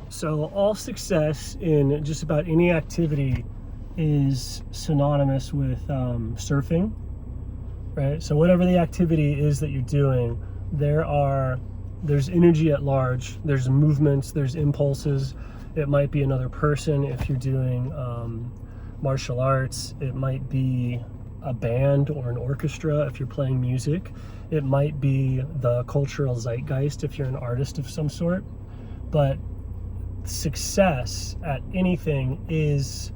So all success in just about any activity is synonymous with surfing, right? So whatever the activity is that you're doing, there's energy at large, there's movements, there's impulses. It might be another person if you're doing martial arts. It might be a band or an orchestra if you're playing music. It might be the cultural zeitgeist if you're an artist of some sort. But success at anything is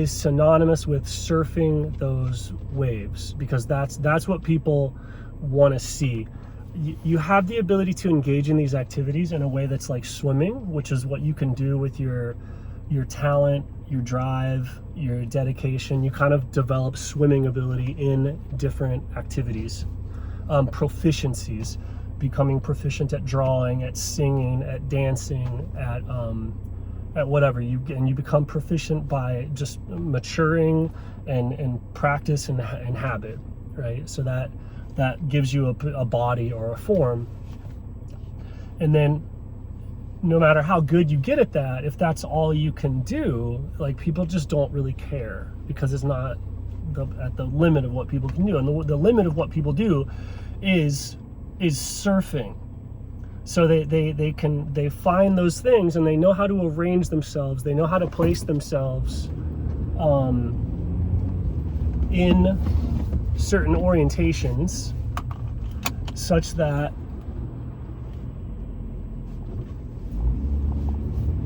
synonymous with surfing those waves, because that's what people want to see. You have the ability to engage in these activities in a way that's like swimming, which is what you can do with your talent, your drive, your dedication. You kind of develop swimming ability in different activities. Proficiencies, becoming proficient at drawing, at singing, at dancing, at whatever. You become proficient by just maturing and practice and habit, right? So that gives you a body or a form. And then no matter how good you get at that, if that's all you can do, like, people just don't really care, because it's not at the limit of what people can do. And the limit of what people do is surfing. So they find those things, and they know how to arrange themselves. They know how to place themselves in certain orientations such that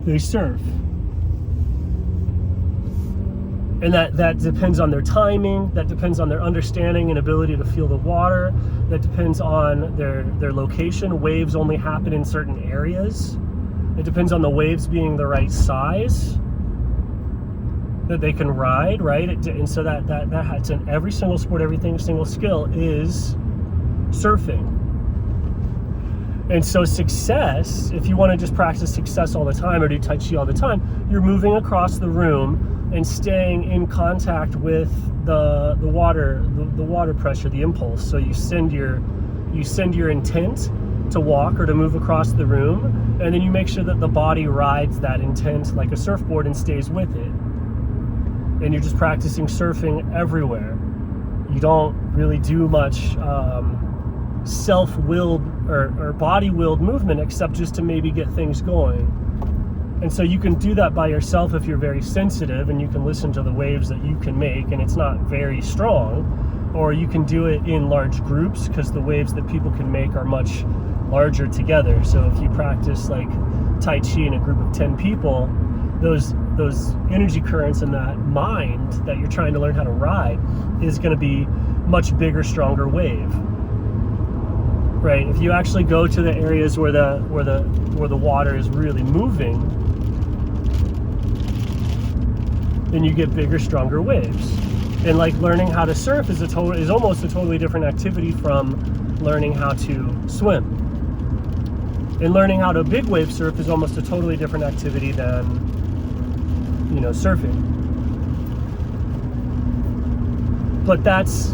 they surf. And that depends on their timing, that depends on their understanding and ability to feel the water, that depends on their location. Waves only happen in certain areas. It depends on the waves being the right size that they can ride, right? And so that's in every single sport, single skill is surfing. And so success, if you want to just practice success all the time or do Tai Chi all the time, you're moving across the room and staying in contact with the water pressure, the impulse. So you send your intent to walk or to move across the room, and then you make sure that the body rides that intent like a surfboard and stays with it. And you're just practicing surfing everywhere. You don't really do much self-willed or body-willed movement, except just to maybe get things going. And so you can do that by yourself if you're very sensitive, and you can listen to the waves that you can make, and it's not very strong. Or you can do it in large groups, because the waves that people can make are much larger together. So if you practice like Tai Chi in a group of 10 people, those energy currents and that mind that you're trying to learn how to ride is going to be much bigger, stronger wave. Right? If you actually go to the areas where the water is really moving, then you get bigger, stronger waves. And like learning how to surf is almost a totally different activity from learning how to swim. And learning how to big wave surf is almost a totally different activity than, surfing. But that's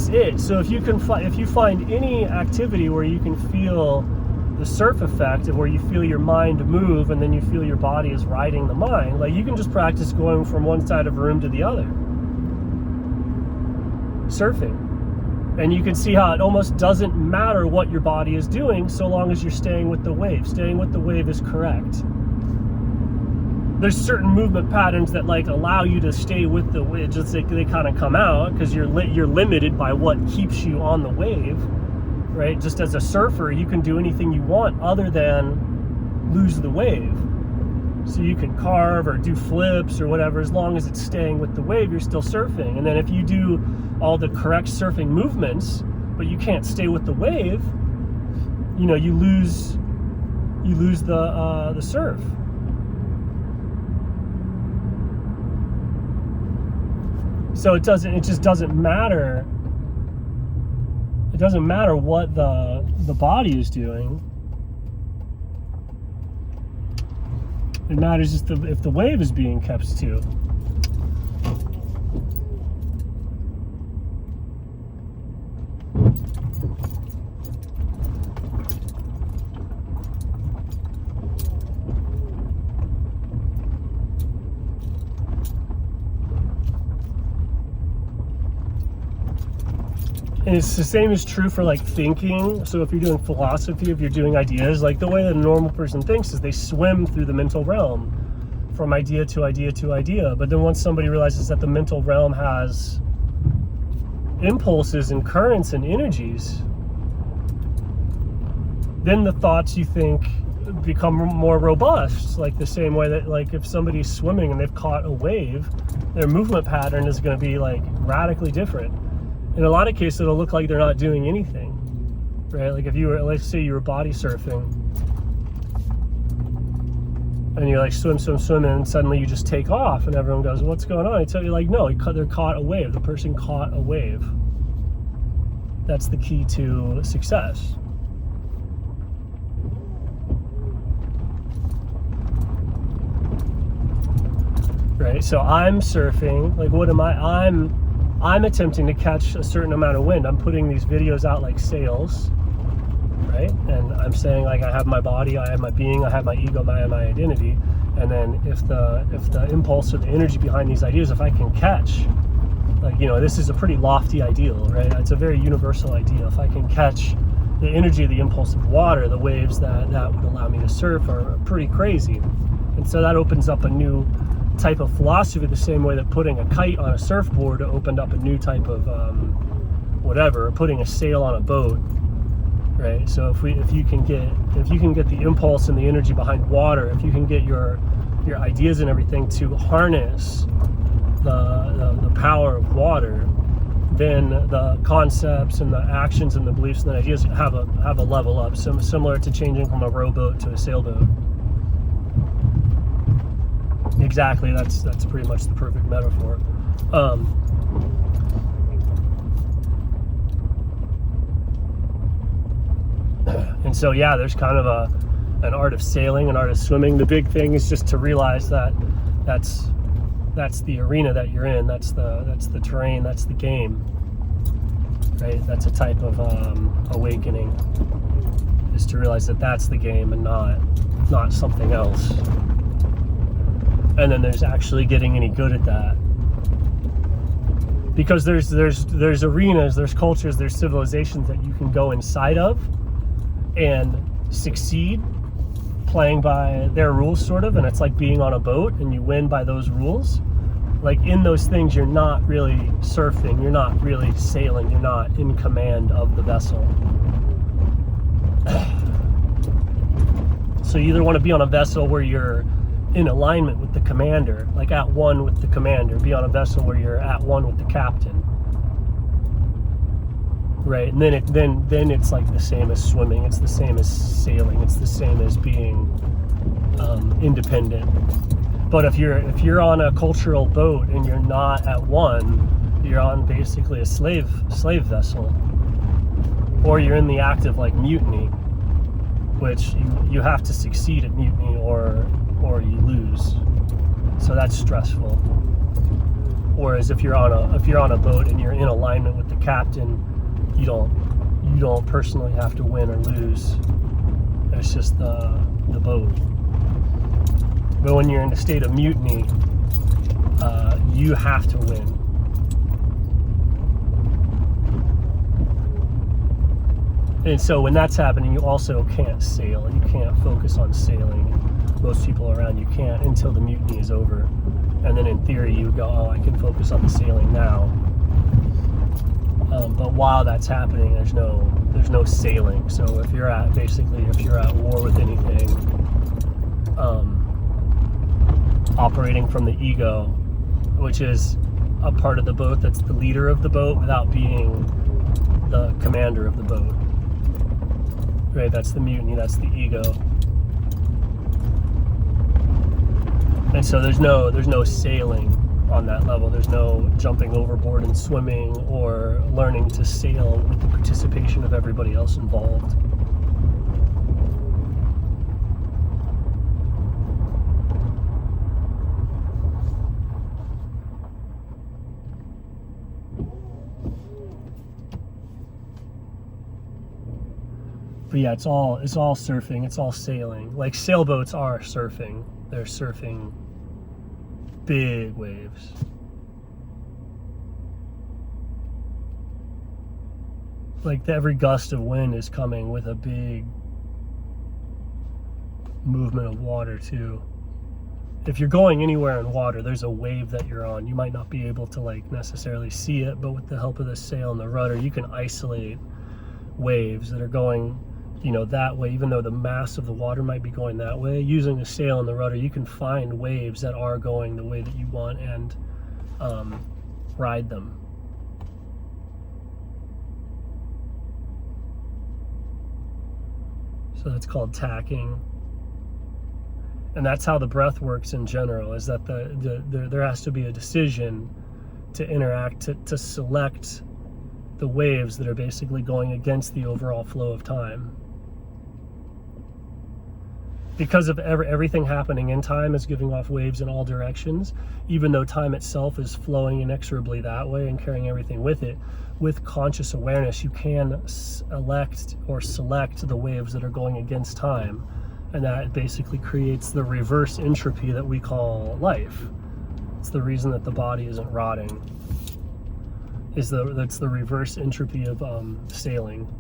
it. So if you find any activity where you can feel the surf effect, of where you feel your mind move and then you feel your body is riding the mind, like, you can just practice going from one side of a room to the other, surfing. And you can see how it almost doesn't matter what your body is doing, so long as you're staying with the wave. Staying with the wave is correct. There's certain movement patterns that like allow you to stay with the wave, just they kind of come out, because you're limited by what keeps you on the wave, right? Just as a surfer, you can do anything you want other than lose the wave. So you can carve or do flips or whatever, as long as it's staying with the wave, you're still surfing. And then if you do all the correct surfing movements, but you can't stay with the wave, you lose the surf. So it just doesn't matter. It doesn't matter what the body is doing. It matters just if the wave is being kept to. And it's the same is true for like thinking. So if you're doing philosophy, if you're doing ideas, like the way that a normal person thinks is they swim through the mental realm from idea to idea to idea. But then once somebody realizes that the mental realm has impulses and currents and energies, then the thoughts you think become more robust. Like the same way that, like, if somebody's swimming and they've caught a wave, their movement pattern is going to be like radically different. In a lot of cases, it'll look like they're not doing anything, right? Like if you were, let's say you were body surfing and you're like swimming, and suddenly you just take off and everyone goes, what's going on? I tell you, like, no, they're caught a wave. The person caught a wave. That's the key to success. Right? So I'm surfing, like what am I? I'm attempting to catch a certain amount of wind. I'm putting these videos out like sails, right? And I'm saying, like, I have my body, I have my being, I have my ego, I have my identity. And then if the impulse or the energy behind these ideas, if I can catch, like, you know, this is a pretty lofty ideal, right? It's a very universal idea. If I can catch the energy of the impulse of water, the waves that would allow me to surf are pretty crazy. And so that opens up a new type of philosophy, the same way that putting a kite on a surfboard opened up a new type of whatever, putting a sail on a boat, right? So if you can get the impulse and the energy behind water, if you can get your ideas and everything to harness the power of water, then the concepts and the actions and the beliefs and the ideas have a level up, similar to changing from a rowboat to a sailboat. Exactly, that's pretty much the perfect metaphor. And so, yeah, there's kind of an art of sailing, an art of swimming. The big thing is just to realize that that's the arena that you're in. That's the terrain. That's the game, right? That's a type of awakening, is to realize that that's the game and not something else. And then there's actually getting any good at that, because there's arenas, there's cultures, there's civilizations that you can go inside of and succeed playing by their rules, sort of, and it's like being on a boat and you win by those rules. Like in those things, you're not really surfing, you're not really sailing, you're not in command of the vessel. So you either want to be on a vessel where you're in alignment with the commander, like at one with the commander, be on a vessel where you're at one with the captain, right? And then it's like the same as swimming, it's the same as sailing, it's the same as being independent. But if you're on a cultural boat and you're not at one, you're on basically a slave vessel, or you're in the act of like mutiny, which you have to succeed at mutiny or you lose. So that's stressful. Whereas if you're on a boat and you're in alignment with the captain, you don't personally have to win or lose. It's just the boat. But when you're in a state of mutiny, you have to win. And so when that's happening, you also can't sail. You can't focus on sailing. Most people around you can't until the mutiny is over. And then in theory, you go, oh, I can focus on the sailing now. But while that's happening, there's no sailing. So if you're at war with anything, operating from the ego, which is a part of the boat that's the leader of the boat without being the commander of the boat, right? That's the mutiny, that's the ego. And so there's no sailing on that level. There's no jumping overboard and swimming or learning to sail with the participation of everybody else involved. But yeah, it's all surfing, it's all sailing. Like sailboats are surfing. They're surfing big waves. like every gust of wind is coming with a big movement of water too. If you're going anywhere in water, there's a wave that you're on. You might not be able to like necessarily see it, but with the help of the sail and the rudder, you can isolate waves that are going, you know, that way. Even though the mass of the water might be going that way, using the sail and the rudder, you can find waves that are going the way that you want and ride them. So that's called tacking. And that's how the breath works in general, is that there has to be a decision to interact, to select the waves that are basically going against the overall flow of time. Because of everything happening in time is giving off waves in all directions, even though time itself is flowing inexorably that way and carrying everything with it, with conscious awareness, you can elect or select the waves that are going against time. And that basically creates the reverse entropy that we call life. It's the reason that the body isn't rotting. That's the reverse entropy of sailing.